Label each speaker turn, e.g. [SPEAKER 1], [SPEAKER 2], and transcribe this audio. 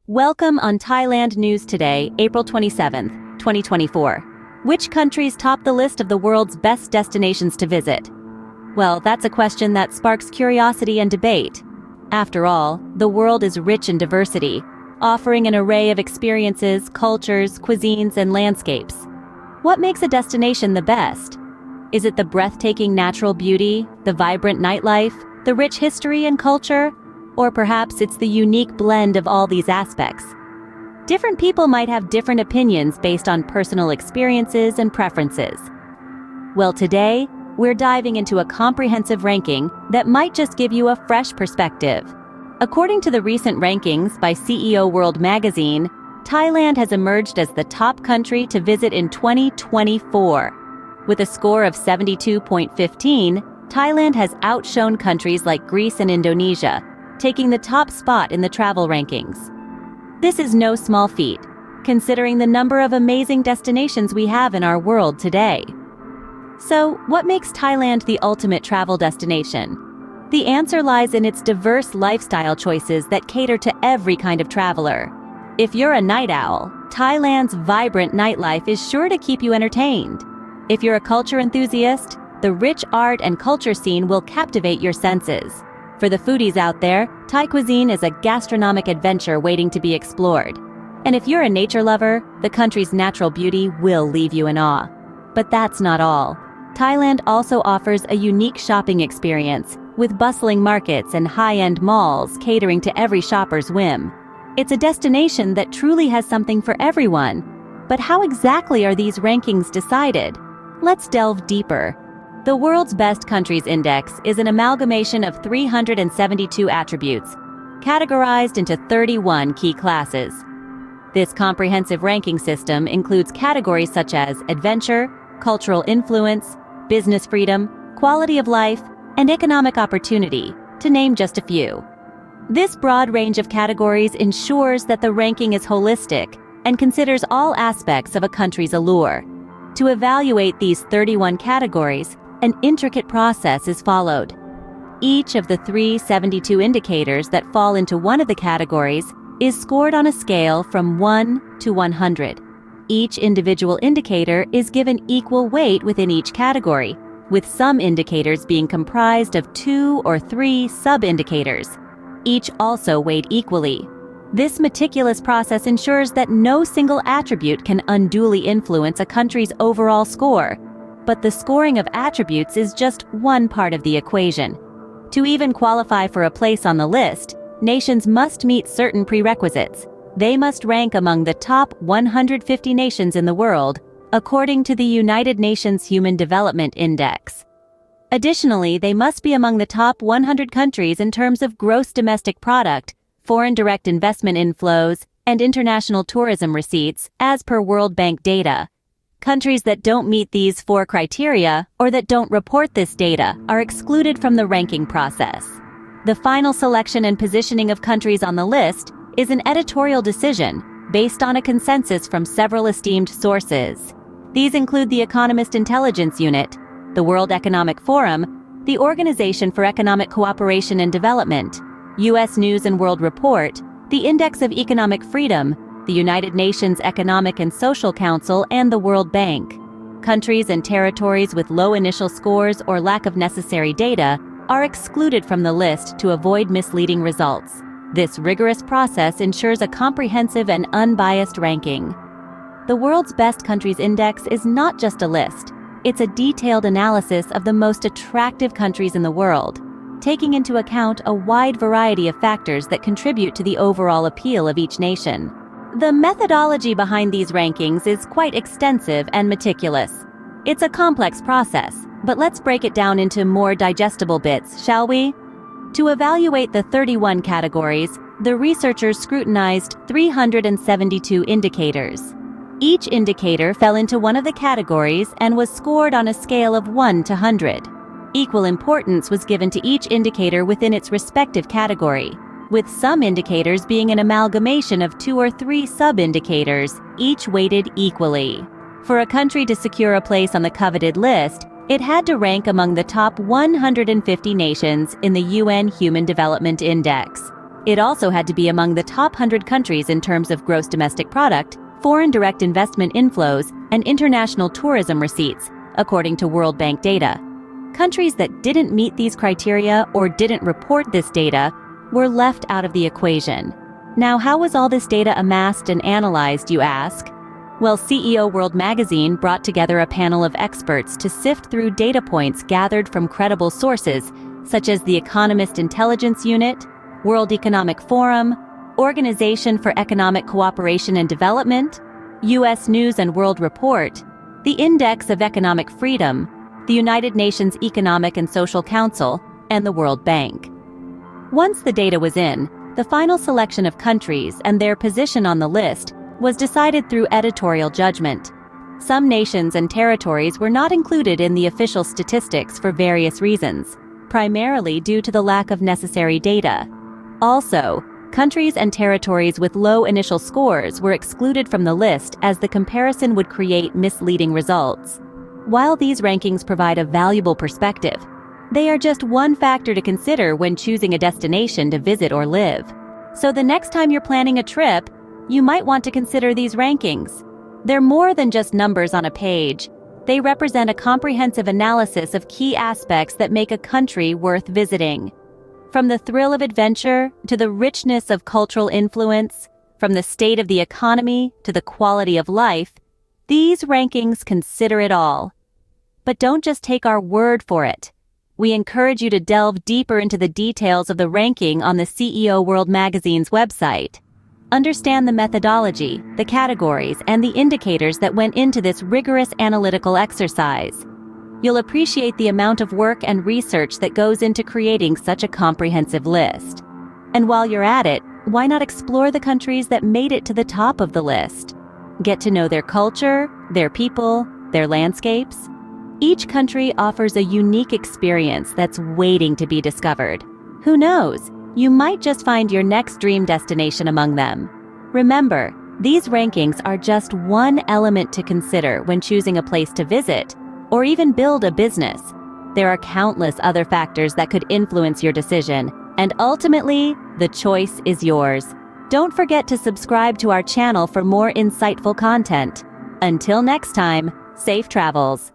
[SPEAKER 1] Welcome on Thailand News Today, April 27th, 2024. Which countries top the list of the world's best destinations to visit? Well, that's a question that sparks curiosity and debate. After all, the world is rich in diversity, offering an array of experiences, cultures, cuisines, and landscapes. What makes a destination the best? Is it the breathtaking natural beauty, the vibrant nightlife, the rich history and culture? Or perhaps it's the unique blend of all these aspects. Different people might have different opinions based on personal experiences and preferences. Well, today, we're diving into a comprehensive ranking that might just give you a fresh perspective. According to the recent rankings by CEOWORLD Magazine, Thailand has emerged as the top country to visit in 2024. With a score of 72.15, Thailand has outshone countries like Greece and Indonesia, taking the top spot in the travel rankings. This is no small feat, considering the number of amazing destinations we have in our world today. So, what makes Thailand the ultimate travel destination? The answer lies in its diverse lifestyle choices that cater to every kind of traveler. If you're a night owl, Thailand's vibrant nightlife is sure to keep you entertained. If you're a culture enthusiast, the rich art and culture scene will captivate your senses. For the foodies out there, Thai cuisine is a gastronomic adventure waiting to be explored. And if you're a nature lover, the country's natural beauty will leave you in awe. But that's not all. Thailand also offers a unique shopping experience, with bustling markets and high-end malls catering to every shopper's whim. It's a destination that truly has something for everyone. But how exactly are these rankings decided? Let's delve deeper. The World's Best Countries Index is an amalgamation of 372 attributes, categorized into 31 key classes. This comprehensive ranking system includes categories such as adventure, cultural influence, business freedom, quality of life, and economic opportunity, to name just a few. This broad range of categories ensures that the ranking is holistic and considers all aspects of a country's allure. To evaluate these 31 categories, an intricate process is followed. Each of the 372 indicators that fall into one of the categories is scored on a scale from 1 to 100. Each individual indicator is given equal weight within each category, with some indicators being comprised of 2 or 3 sub-indicators, each also weighed equally. This meticulous process ensures that no single attribute can unduly influence a country's overall score. But the scoring of attributes is just one part of the equation. To even qualify for a place on the list, nations must meet certain prerequisites. They must rank among the top 150 nations in the world, according to the United Nations Human Development Index. Additionally, they must be among the top 100 countries in terms of gross domestic product, foreign direct investment inflows, and international tourism receipts, as per World Bank data. Countries that don't meet these 4 criteria, or that don't report this data, are excluded from the ranking process. The final selection and positioning of countries on the list is an editorial decision based on a consensus from several esteemed sources. These include the Economist Intelligence Unit, the World Economic Forum, the Organization for Economic Cooperation and Development, U.S. News and World Report, the Index of Economic Freedom, the United Nations Economic and Social Council, and the World Bank. Countries and territories with low initial scores or lack of necessary data are excluded from the list to avoid misleading results. This rigorous process ensures a comprehensive and unbiased ranking. The World's Best Countries Index is not just a list. It's a detailed analysis of the most attractive countries in the world, taking into account a wide variety of factors that contribute to the overall appeal of each nation. The methodology behind these rankings is quite extensive and meticulous. It's a complex process, but let's break it down into more digestible bits, shall we? To evaluate the 31 categories, the researchers scrutinized 372 indicators. Each indicator fell into one of the categories and was scored on a scale of 1 to 100. Equal importance was given to each indicator within its respective category, with some indicators being an amalgamation of 2 or 3 sub-indicators, each weighted equally. For a country to secure a place on the coveted list, it had to rank among the top 150 nations in the UN Human Development Index. It also had to be among the top 100 countries in terms of gross domestic product, foreign direct investment inflows, and international tourism receipts, according to World Bank data. Countries that didn't meet these criteria or didn't report this data were left out of the equation. Now, how was all this data amassed and analyzed, you ask? Well, CEOWORLD Magazine brought together a panel of experts to sift through data points gathered from credible sources, such as the Economist Intelligence Unit, World Economic Forum, Organization for Economic Cooperation and Development, U.S. News and World Report, the Index of Economic Freedom, the United Nations Economic and Social Council, and the World Bank. Once the data was in, the final selection of countries and their position on the list was decided through editorial judgment. Some nations and territories were not included in the official statistics for various reasons, primarily due to the lack of necessary data. Also, countries and territories with low initial scores were excluded from the list as the comparison would create misleading results. While these rankings provide a valuable perspective, they are just one factor to consider when choosing a destination to visit or live. So the next time you're planning a trip, you might want to consider these rankings. They're more than just numbers on a page. They represent a comprehensive analysis of key aspects that make a country worth visiting. From the thrill of adventure to the richness of cultural influence, from the state of the economy to the quality of life, these rankings consider it all. But don't just take our word for it. We encourage you to delve deeper into the details of the ranking on the CEOWORLD Magazine's website. Understand the methodology, the categories, and the indicators that went into this rigorous analytical exercise. You'll appreciate the amount of work and research that goes into creating such a comprehensive list. And while you're at it, why not explore the countries that made it to the top of the list? Get to know their culture, their people, their landscapes. Each country offers a unique experience that's waiting to be discovered. Who knows? You might just find your next dream destination among them. Remember, these rankings are just one element to consider when choosing a place to visit or even build a business. There are countless other factors that could influence your decision, and ultimately, the choice is yours. Don't forget to subscribe to our channel for more insightful content. Until next time, safe travels.